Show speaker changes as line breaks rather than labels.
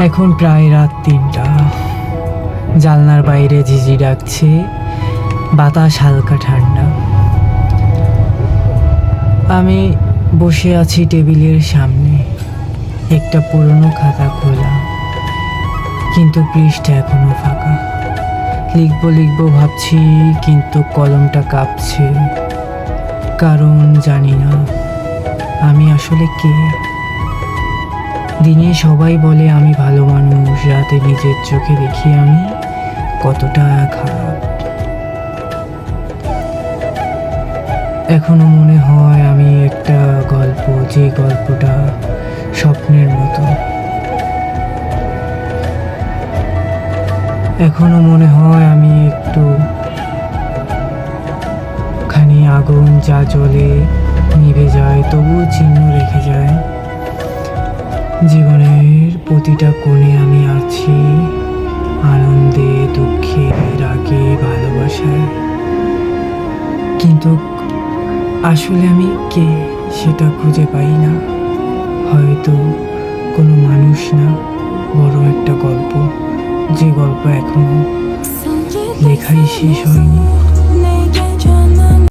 এখন প্রায় রাত ৩টা। জানলার বাইরে ঝিঝি ডাকছে, বাতাস হালকা ঠান্ডা। আমি বসে আছি টেবিলের সামনে, একটা পুরনো খাতা খোলা, কিন্তু পৃষ্ঠা এখনো ফাঁকা। লিখবো ভাবছি, কিন্তু কলমটা কাঁপছে, কারণ জানি না আমি আসলে কে। দিনে সবাই বলে আমি ভালো মানুষ, রাতে নিজের চোখে দেখি আমি কতটা খারাপ। এখনো মনে হয় আমি একটা গল্প, যে গল্পটা স্বপ্নের মতো। এখনো মনে হয় আমি একটু খানি আগুন, যা জ্বলে নিভে যায় তবুও চিহ্ন রেখে যায়। জীবনের প্রতিটা কোণে আমি আছি, আনন্দে, দুঃখে, রাগে, ভালোবাসায়। কিন্তু আসলে আমি কে সেটা খুঁজে পাই না। হয়তো কোনো মানুষ না, বড় একটা গল্প, যে গল্প এখনো লেখাই শেষ হয়নি।